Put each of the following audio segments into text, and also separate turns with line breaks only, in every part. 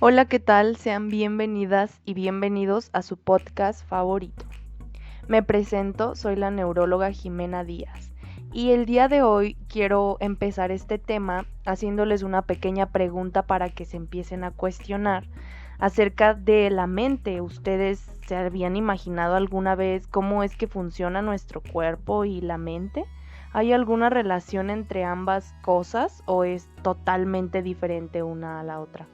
Hola, ¿qué tal? Sean bienvenidas y bienvenidos a su podcast favorito. Me presento, soy la neuróloga Jimena Díaz y el día de hoy quiero empezar este tema haciéndoles una pequeña pregunta para que se empiecen a cuestionar acerca de la mente. ¿Ustedes se habían imaginado alguna vez cómo es que funciona nuestro cuerpo y la mente? ¿Hay alguna relación entre ambas cosas o es totalmente diferente una a la otra?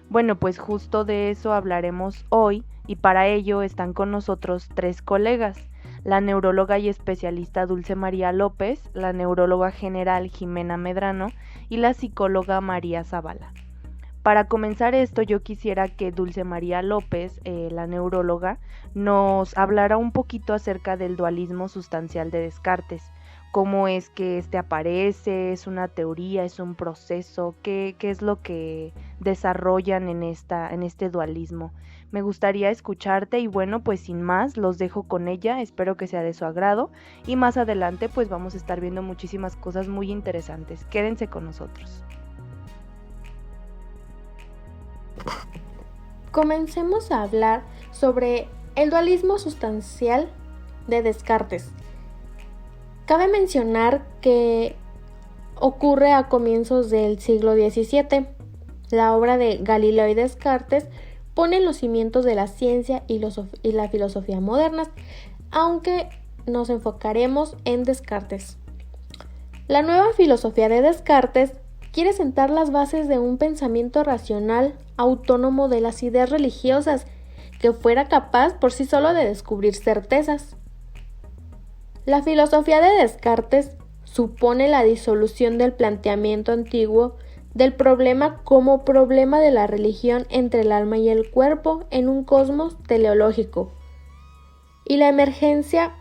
Bueno, pues justo de eso hablaremos hoy y para ello están con nosotros tres colegas, la neuróloga y especialista Dulce María López, la neuróloga general Jimena Medrano y la psicóloga María Zavala. Para comenzar esto, yo quisiera que Dulce María López, la neuróloga, nos hablara un poquito acerca del dualismo sustancial de Descartes. ¿Cómo es que este aparece? ¿Es una teoría? ¿Es un proceso? ¿Qué es lo que desarrollan en este dualismo? Me gustaría escucharte y bueno, pues sin más, los dejo con ella, espero que sea de su agrado y más adelante pues vamos a estar viendo muchísimas cosas muy interesantes. Quédense con nosotros.
Comencemos a hablar sobre el dualismo sustancial de Descartes. Cabe mencionar que ocurre a comienzos del siglo XVII. La obra de Galileo y Descartes pone los cimientos de la ciencia y la filosofía modernas, aunque nos enfocaremos en Descartes. La nueva filosofía de Descartes quiere sentar las bases de un pensamiento racional autónomo de las ideas religiosas que fuera capaz por sí solo de descubrir certezas. La filosofía de Descartes supone la disolución del planteamiento antiguo del problema como problema de la religión entre el alma y el cuerpo en un cosmos teleológico y la emergencia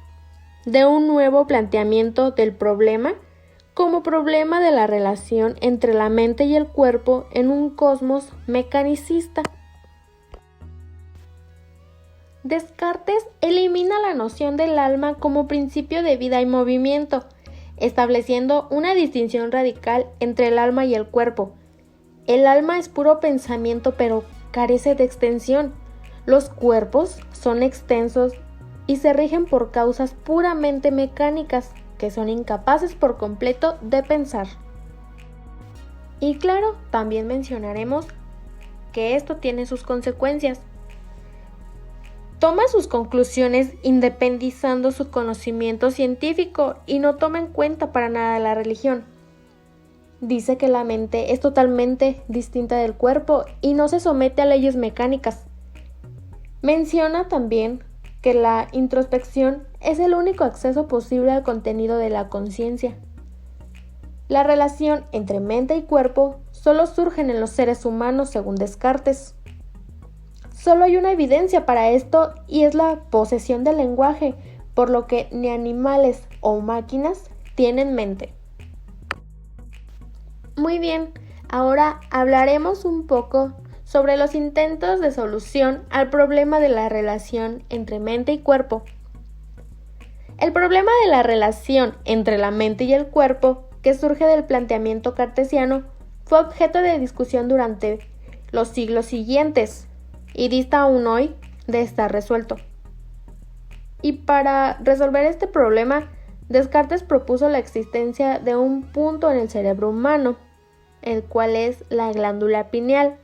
de un nuevo planteamiento del problema como problema de la relación entre la mente y el cuerpo en un cosmos mecanicista. Descartes elimina la noción del alma como principio de vida y movimiento, estableciendo una distinción radical entre el alma y el cuerpo. El alma es puro pensamiento, pero carece de extensión. Los cuerpos son extensos y se rigen por causas puramente mecánicas, que son incapaces por completo de pensar. Y claro, también mencionaremos que esto tiene sus consecuencias. Toma sus conclusiones independizando su conocimiento científico y no toma en cuenta para nada la religión. Dice que la mente es totalmente distinta del cuerpo y no se somete a leyes mecánicas. Menciona también que la introspección es el único acceso posible al contenido de la conciencia. La relación entre mente y cuerpo solo surge en los seres humanos según Descartes. Solo hay una evidencia para esto y es la posesión del lenguaje, por lo que ni animales o máquinas tienen mente. Muy bien, ahora hablaremos un poco sobre los intentos de solución al problema de la relación entre mente y cuerpo. El problema de la relación entre la mente y el cuerpo, que surge del planteamiento cartesiano, fue objeto de discusión durante los siglos siguientes y dista aún hoy de estar resuelto. Y para resolver este problema, Descartes propuso la existencia de un punto en el cerebro humano, el cual es la glándula pineal,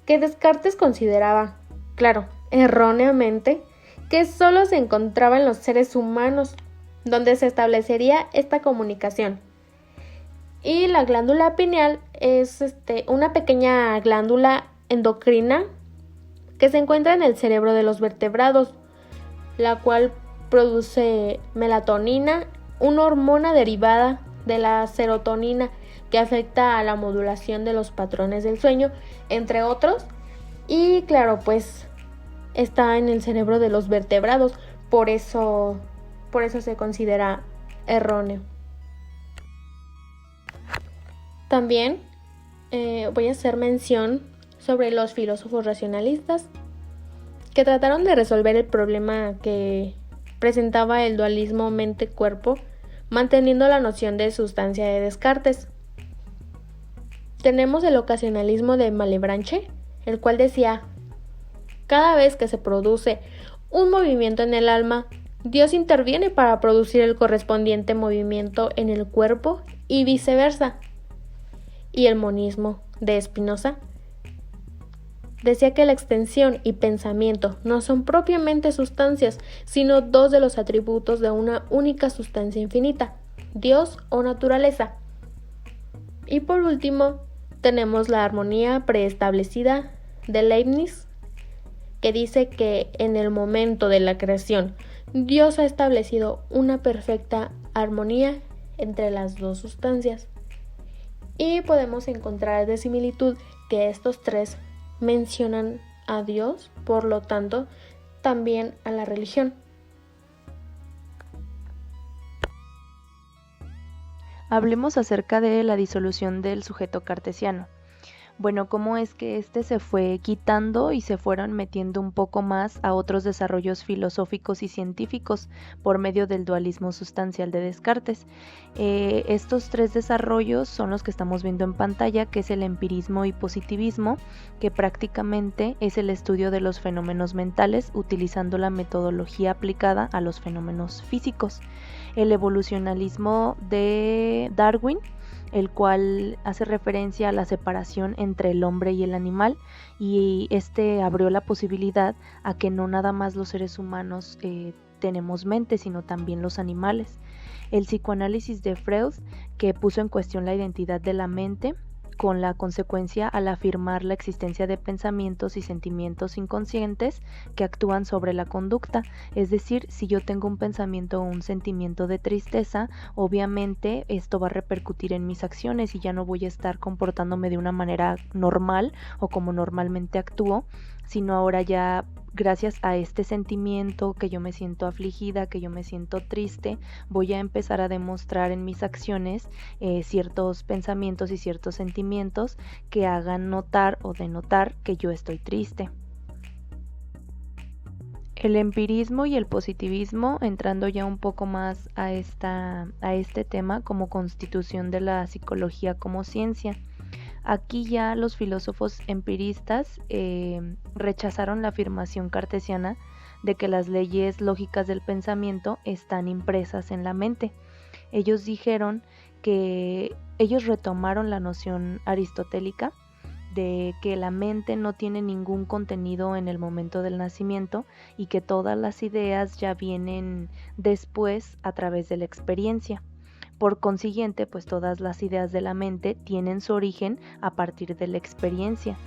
que Descartes consideraba, claro, erróneamente, que solo se encontraba en los seres humanos, donde se establecería esta comunicación. Y la glándula pineal es una pequeña glándula endocrina que se encuentra en el cerebro de los vertebrados, la cual produce melatonina, una hormona derivada de la serotonina que afecta a la modulación de los patrones del sueño, entre otros. Y claro, pues está en el cerebro de los vertebrados, por eso se considera erróneo. También voy a hacer mención sobre los filósofos racionalistas que trataron de resolver el problema que presentaba el dualismo mente-cuerpo, manteniendo la noción de sustancia de Descartes. Tenemos el ocasionalismo de Malebranche, el cual decía: cada vez que se produce un movimiento en el alma, Dios interviene para producir el correspondiente movimiento en el cuerpo y viceversa. Y el monismo de Spinoza decía que la extensión y pensamiento no son propiamente sustancias, sino dos de los atributos de una única sustancia infinita, Dios o naturaleza. Y por último, tenemos la armonía preestablecida de Leibniz, que dice que en el momento de la creación, Dios ha establecido una perfecta armonía entre las dos sustancias. Y podemos encontrar de similitud que estos tres mencionan a Dios, por lo tanto, también a la religión.
Hablemos acerca de la disolución del sujeto cartesiano. Bueno, cómo es que este se fue quitando y se fueron metiendo un poco más a otros desarrollos filosóficos y científicos por medio del dualismo sustancial de Descartes. Estos tres desarrollos son los que estamos viendo en pantalla, que es el empirismo y positivismo, que prácticamente es el estudio de los fenómenos mentales utilizando la metodología aplicada a los fenómenos físicos. El evolucionalismo de Darwin, el cual hace referencia a la separación entre el hombre y el animal, y este abrió la posibilidad a que no nada más los seres humanos tenemos mente, sino también los animales. El psicoanálisis de Freud, que puso en cuestión la identidad de la mente, con la consecuencia al afirmar la existencia de pensamientos y sentimientos inconscientes que actúan sobre la conducta. Es decir, si yo tengo un pensamiento o un sentimiento de tristeza, obviamente esto va a repercutir en mis acciones y ya no voy a estar comportándome de una manera normal o como normalmente actúo, sino ahora ya gracias a este sentimiento que yo me siento afligida, que yo me siento triste, voy a empezar a demostrar en mis acciones ciertos pensamientos y ciertos sentimientos que hagan notar o denotar que yo estoy triste. El empirismo y el positivismo, entrando ya un poco más a este tema como constitución de la psicología como ciencia. Aquí ya los filósofos empiristas rechazaron la afirmación cartesiana de que las leyes lógicas del pensamiento están impresas en la mente. Ellos dijeron que ellos retomaron la noción aristotélica de que la mente no tiene ningún contenido en el momento del nacimiento y que todas las ideas ya vienen después a través de la experiencia. Por consiguiente, pues todas las ideas de la mente tienen su origen a partir de la experiencia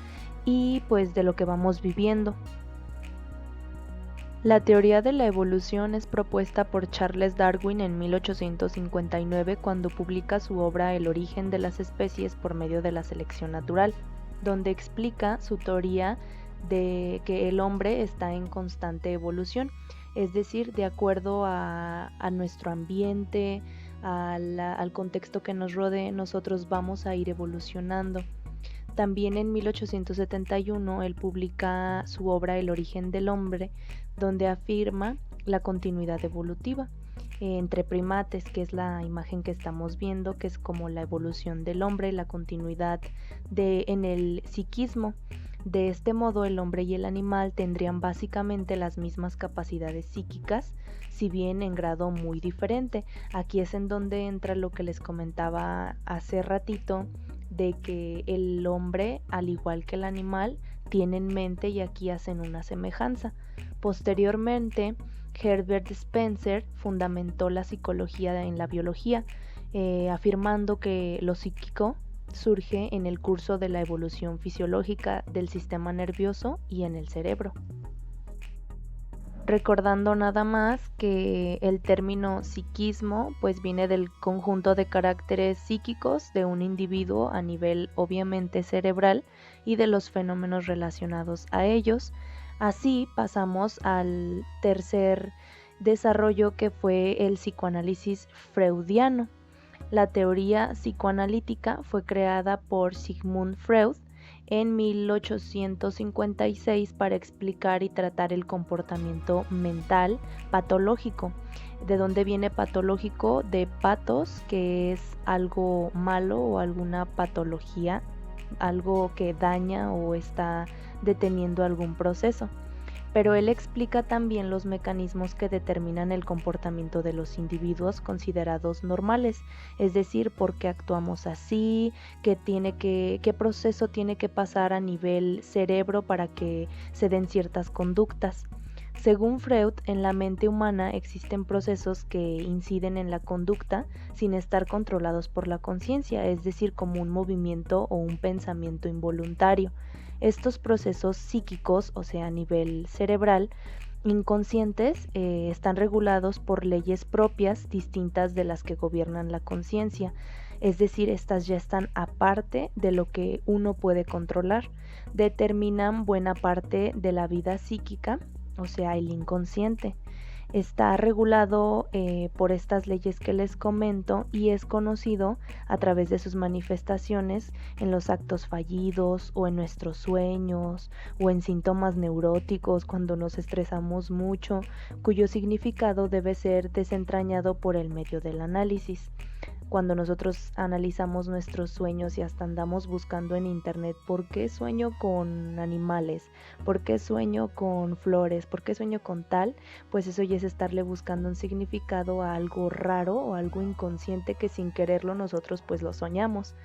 y pues de lo que vamos viviendo. La teoría de la evolución es propuesta por Charles Darwin en 1859 cuando publica su obra El origen de las especies por medio de la selección natural, donde explica su teoría de que el hombre está en constante evolución, es decir, de acuerdo a nuestro ambiente, al contexto que nos rodee, nosotros vamos a ir evolucionando. También en 1871 él publica su obra El origen del hombre, donde afirma la continuidad evolutiva entre primates, que es la imagen que estamos viendo, que es como la evolución del hombre, la continuidad en el psiquismo. De este modo, el hombre y el animal tendrían básicamente las mismas capacidades psíquicas, si bien en grado muy diferente. Aquí es en donde entra lo que les comentaba hace ratito, de que el hombre, al igual que el animal, tienen mente y aquí hacen una semejanza. Posteriormente, Herbert Spencer fundamentó la psicología en la biología, afirmando que lo psíquico surge en el curso de la evolución fisiológica del sistema nervioso y en el cerebro. Recordando nada más que el término psiquismo pues viene del conjunto de caracteres psíquicos de un individuo a nivel obviamente cerebral y de los fenómenos relacionados a ellos. Así pasamos al tercer desarrollo, que fue el psicoanálisis freudiano. La teoría psicoanalítica fue creada por Sigmund Freud en 1856 para explicar y tratar el comportamiento mental patológico. ¿De dónde viene patológico? De patos, que es algo malo o alguna patología, algo que daña o está deteniendo algún proceso. Pero él explica también los mecanismos que determinan el comportamiento de los individuos considerados normales, es decir, por qué actuamos así, qué proceso tiene que pasar a nivel cerebro para que se den ciertas conductas. Según Freud, en la mente humana existen procesos que inciden en la conducta sin estar controlados por la conciencia, es decir, como un movimiento o un pensamiento involuntario. Estos procesos psíquicos, o sea, a nivel cerebral, inconscientes, están regulados por leyes propias distintas de las que gobiernan la conciencia. Es decir, estas ya están aparte de lo que uno puede controlar. Determinan buena parte de la vida psíquica, o sea, el inconsciente. Está regulado por estas leyes que les comento y es conocido a través de sus manifestaciones en los actos fallidos o en nuestros sueños o en síntomas neuróticos cuando nos estresamos mucho, cuyo significado debe ser desentrañado por el medio del análisis. Cuando nosotros analizamos nuestros sueños y hasta andamos buscando en internet por qué sueño con animales, por qué sueño con flores, por qué sueño con tal, pues eso ya es estarle buscando un significado a algo raro o algo inconsciente que sin quererlo nosotros pues lo soñamos.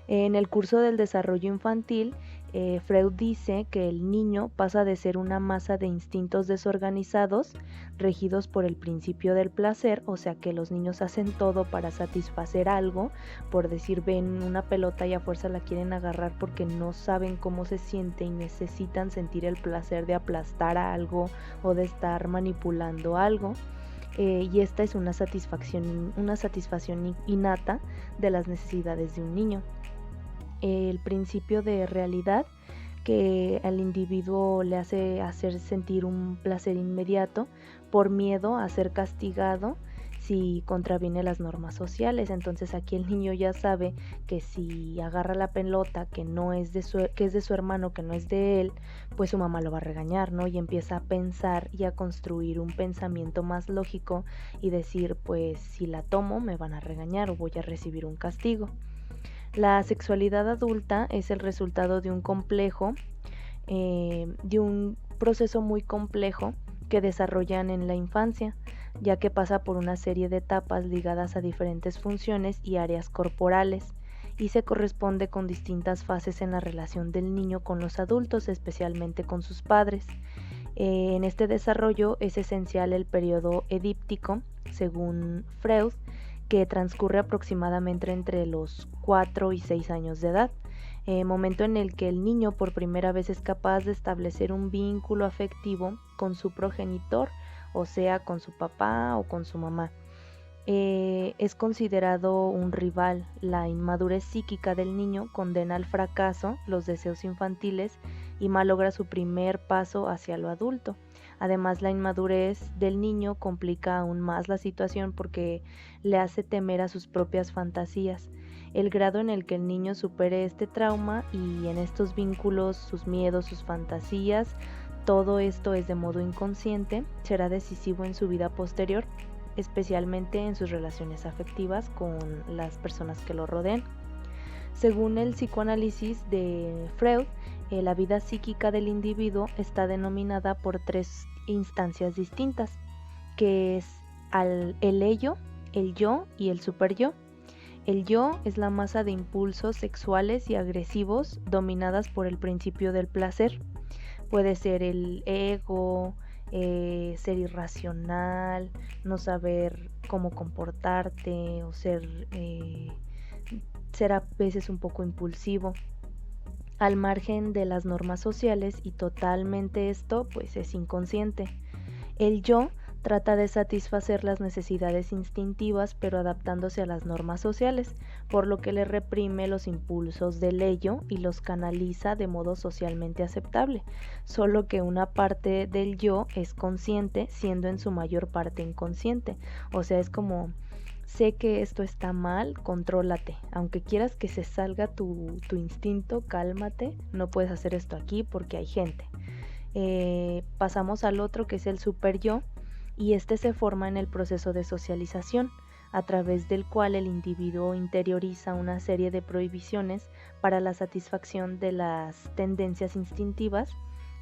En el curso del desarrollo infantil, Freud dice que el niño pasa de ser una masa de instintos desorganizados, regidos por el principio del placer, o sea que los niños hacen todo para satisfacer algo, por decir ven una pelota y a fuerza la quieren agarrar porque no saben cómo se siente y necesitan sentir el placer de aplastar a algo o de estar manipulando algo. Y esta es una satisfacción innata de las necesidades de un niño. El principio de realidad que al individuo le hace hacer sentir un placer inmediato por miedo a ser castigado si contraviene las normas sociales. Entonces aquí el niño ya sabe que si agarra la pelota que es de su hermano, que no es de él, pues su mamá lo va a regañar, ¿no? Y empieza a pensar y a construir un pensamiento más lógico y decir, pues si la tomo me van a regañar o voy a recibir un castigo. La sexualidad adulta es el resultado de un proceso muy complejo que desarrollan en la infancia, ya que pasa por una serie de etapas ligadas a diferentes funciones y áreas corporales, y se corresponde con distintas fases en la relación del niño con los adultos, especialmente con sus padres. En este desarrollo es esencial el periodo edíptico, según Freud, que transcurre aproximadamente entre los 4 y 6 años de edad, momento en el que el niño por primera vez es capaz de establecer un vínculo afectivo con su progenitor, o sea, con su papá o con su mamá. Es considerado un rival. La inmadurez psíquica del niño condena al fracaso los deseos infantiles y malogra su primer paso hacia lo adulto. Además, la inmadurez del niño complica aún más la situación porque le hace temer a sus propias fantasías. El grado en el que el niño supere este trauma y en estos vínculos, sus miedos, sus fantasías, todo esto es de modo inconsciente, será decisivo en su vida posterior, especialmente en sus relaciones afectivas con las personas que lo rodean. Según el psicoanálisis de Freud, la vida psíquica del individuo está denominada por 3 instancias distintas, que es el ello, el yo y el superyo. El yo es la masa de impulsos sexuales y agresivos dominadas por el principio del placer. Puede ser el ego, ser irracional, no saber cómo comportarte o ser a veces un poco impulsivo, al margen de las normas sociales, y totalmente esto pues es inconsciente. El yo trata de satisfacer las necesidades instintivas pero adaptándose a las normas sociales, por lo que le reprime los impulsos del ello y los canaliza de modo socialmente aceptable, solo que una parte del yo es consciente siendo en su mayor parte inconsciente, o sea, es como sé que esto está mal, contrólate. Aunque quieras que se salga tu instinto, cálmate. No puedes hacer esto aquí porque hay gente. Pasamos al otro, que es el super yo, y este se forma en el proceso de socialización. a través del cual el individuo interioriza una serie de prohibiciones para la satisfacción de las tendencias instintivas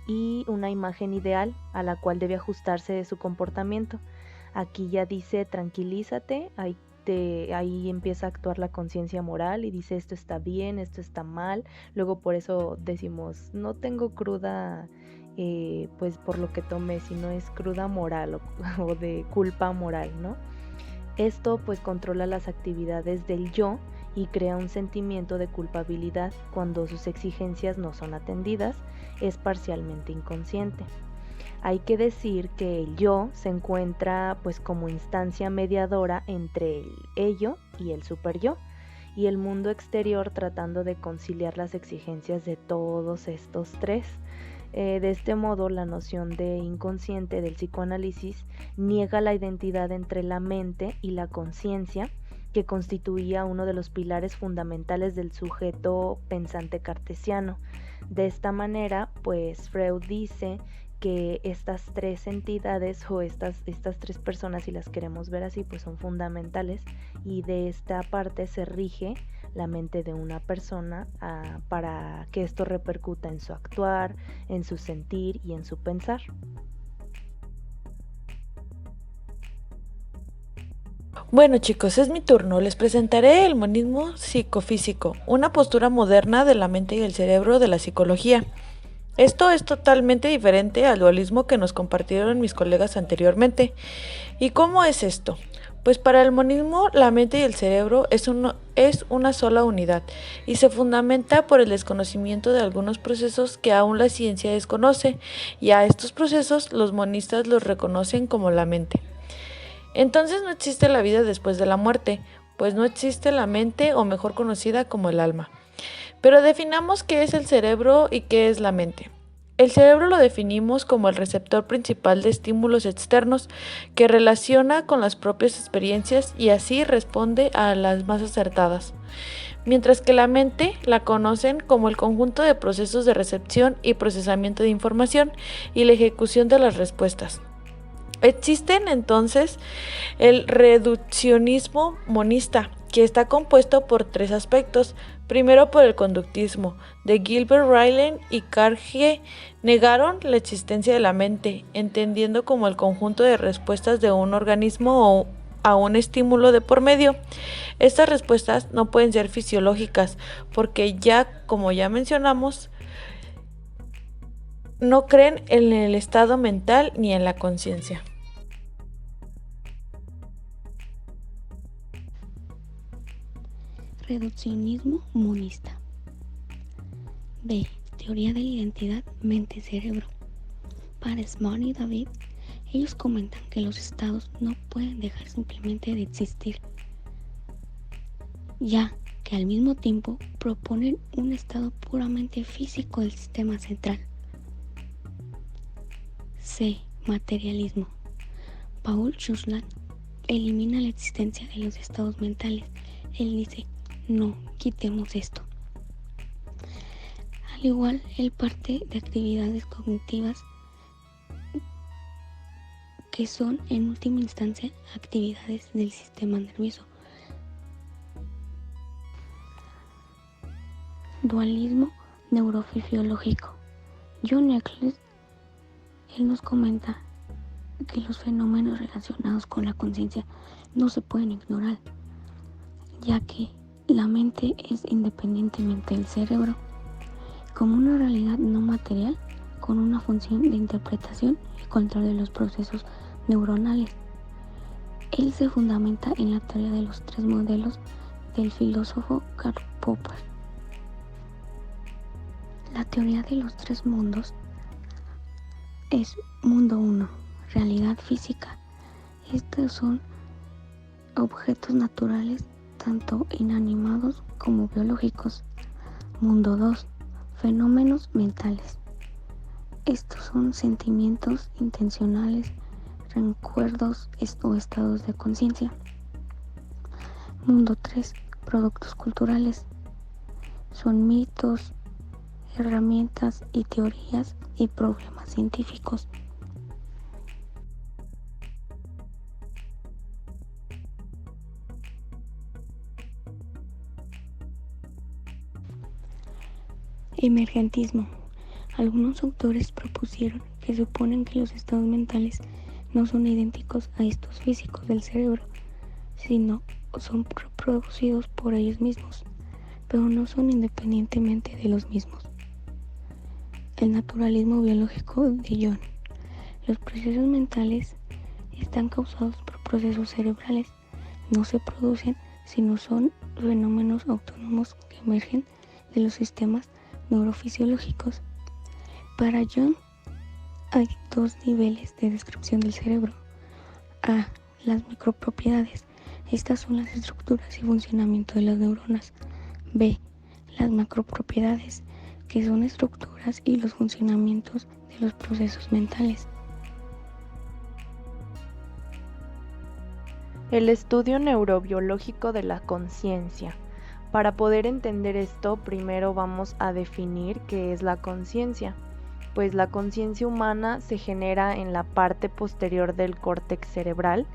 y una imagen ideal a la cual debe ajustarse de su comportamiento. Aquí ya dice tranquilízate, ahí empieza a actuar la conciencia moral y dice esto está bien, esto está mal. Luego por eso decimos no tengo cruda pues por lo que tomé, sino es cruda moral o de culpa moral, ¿no? Esto pues controla las actividades del yo y crea un sentimiento de culpabilidad cuando sus exigencias no son atendidas, es parcialmente inconsciente. Hay que decir que el yo se encuentra pues como instancia mediadora entre el ello y el superyo y el mundo exterior tratando de conciliar las exigencias de todos estos tres. De este modo, la noción de inconsciente del psicoanálisis niega la identidad entre la mente y la conciencia, que constituía uno de los pilares fundamentales del sujeto pensante cartesiano. De esta manera, pues Freud dice que estas tres entidades o estas tres personas, si las queremos ver así, pues son fundamentales y de esta parte se rige la mente de una persona para que esto repercuta en su actuar, en su sentir y en su pensar.
Bueno chicos, es mi turno. Les presentaré el monismo psicofísico, una postura moderna de la mente y el cerebro de la psicología. Esto es totalmente diferente al dualismo que nos compartieron mis colegas anteriormente. ¿Y cómo es esto? Pues para el monismo la mente y el cerebro es una sola unidad y se fundamenta por el desconocimiento de algunos procesos que aún la ciencia desconoce, y a estos procesos los monistas los reconocen como la mente. Entonces no existe la vida después de la muerte, pues no existe la mente, o mejor conocida como el alma. Pero definamos qué es el cerebro y qué es la mente. El cerebro lo definimos como el receptor principal de estímulos externos que relaciona con las propias experiencias y así responde a las más acertadas. Mientras que la mente la conocen como el conjunto de procesos de recepción y procesamiento de información y la ejecución de las respuestas. Existen entonces el reduccionismo monista, que está compuesto por tres aspectos. Primero, por el conductismo, de Gilbert Ryle y Carnegie negaron la existencia de la mente, entendiendo como el conjunto de respuestas de un organismo o a un estímulo de por medio. Estas respuestas no pueden ser fisiológicas, porque como ya mencionamos, no creen en el estado mental ni en la conciencia.
Reduccionismo monista. B. Teoría de la identidad mente-cerebro. Para Smart y David, ellos comentan que los estados no pueden dejar simplemente de existir, ya que al mismo tiempo proponen un estado puramente físico del sistema central. C. Materialismo. Paul Schusland elimina la existencia de los estados mentales. Él dice: no, quitemos esto. Al igual, él parte de actividades cognitivas que son en última instancia actividades del sistema nervioso. Dualismo neurofisiológico. John Eccles, él nos comenta que los fenómenos relacionados con la conciencia no se pueden ignorar, ya que la mente es independientemente del cerebro, como una realidad no material con una función de interpretación y control de los procesos neuronales. Él se fundamenta en la teoría de los tres modelos del filósofo Karl Popper. La teoría de los tres mundos es mundo 1, realidad física. Estos son objetos naturales, tanto inanimados como biológicos. Mundo 2, fenómenos mentales. Estos son sentimientos intencionales, recuerdos o estados de conciencia. Mundo 3, productos culturales. Son mitos, herramientas y teorías y problemas científicos. Emergentismo. Algunos autores propusieron que suponen que los estados mentales no son idénticos a estos físicos del cerebro, sino son reproducidos por ellos mismos, pero no son independientemente de los mismos. El naturalismo biológico de Jung. Los procesos mentales están causados por procesos cerebrales, no se producen, sino son fenómenos autónomos que emergen de los sistemas neurofisiológicos. Para Jung hay dos niveles de descripción del cerebro. A. Las micropropiedades. Estas son las estructuras y funcionamiento de las neuronas. B. Las macropropiedades, que son estructuras y los funcionamientos de los procesos mentales.
El estudio neurobiológico de la conciencia. Para poder entender esto, primero vamos a definir qué es la conciencia. Pues la conciencia humana se genera en la parte posterior del córtex cerebral.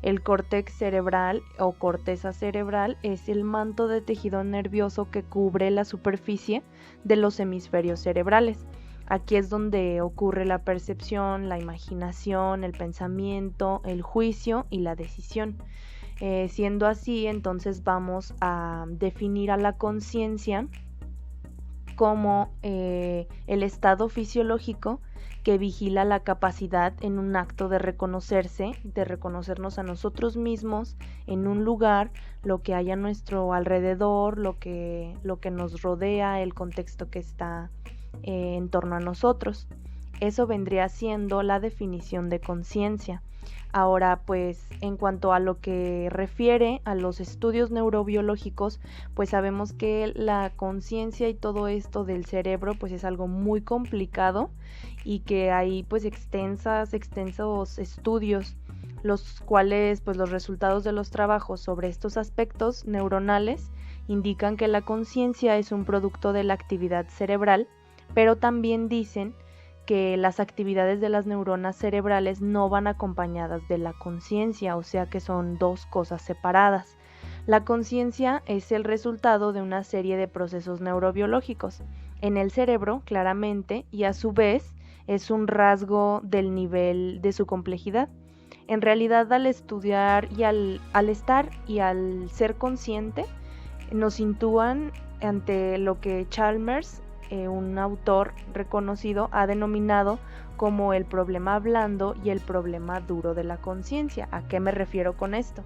El córtex cerebral o corteza cerebral es el manto de tejido nervioso que cubre la superficie de los hemisferios cerebrales. Aquí es donde ocurre la percepción, la imaginación, el pensamiento, el juicio y la decisión. Siendo así, entonces vamos a definir a la conciencia como el estado fisiológico que vigila la capacidad en un acto de reconocerse, de reconocernos a nosotros mismos en un lugar, lo que hay a nuestro alrededor, lo que nos rodea, el contexto que está en torno a nosotros. Eso vendría siendo la definición de conciencia. Ahora, pues, en cuanto a lo que refiere a los estudios neurobiológicos, pues sabemos que la conciencia y todo esto del cerebro, pues es algo muy complicado y que hay pues extensos estudios, los cuales pues los resultados de los trabajos sobre estos aspectos neuronales indican que la conciencia es un producto de la actividad cerebral, pero también dicen que las actividades de las neuronas cerebrales no van acompañadas de la conciencia, o sea que son dos cosas separadas. La conciencia es el resultado de una serie de procesos neurobiológicos en el cerebro, claramente, y a su vez es un rasgo del nivel de su complejidad. En realidad, al estudiar y al estar y al ser consciente, nos sitúan ante lo que Chalmers, un autor reconocido, ha denominado como el problema blando y el problema duro de la conciencia. ¿A qué me refiero con esto?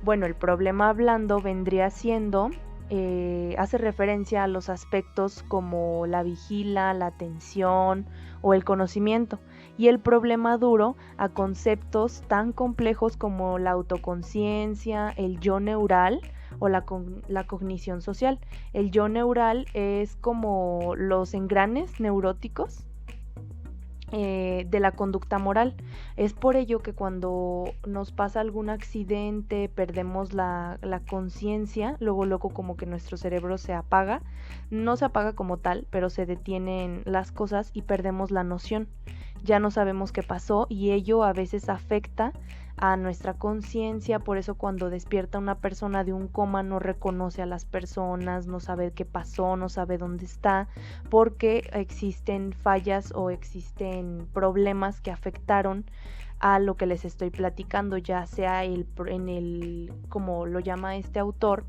Bueno, el problema blando vendría siendo, hace referencia a los aspectos como la vigila, la atención o el conocimiento, y el problema duro a conceptos tan complejos como la autoconciencia, el yo neural o la cognición social. El yo neural es como los engranes neuróticos de la conducta moral. Es por ello que cuando nos pasa algún accidente, perdemos la conciencia, luego como que nuestro cerebro se apaga, no se apaga como tal, pero se detienen las cosas y perdemos la noción. Ya no sabemos qué pasó y ello a veces afecta a nuestra conciencia. Por eso cuando despierta una persona de un coma no reconoce a las personas, no sabe qué pasó, no sabe dónde está, porque existen fallas o existen problemas que afectaron a lo que les estoy platicando, ya sea como lo llama este autor,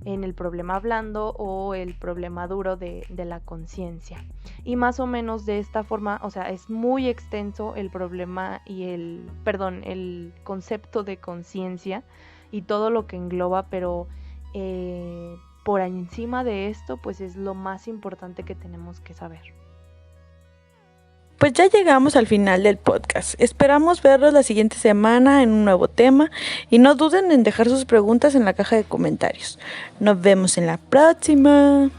en el problema blando o el problema duro de la conciencia. Y más o menos de esta forma, o sea, es muy extenso el problema y el concepto de conciencia y todo lo que engloba, pero por encima de esto, pues es lo más importante que tenemos que saber.
Pues ya llegamos al final del podcast. Esperamos verlos la siguiente semana en un nuevo tema y no duden en dejar sus preguntas en la caja de comentarios. Nos vemos en la próxima.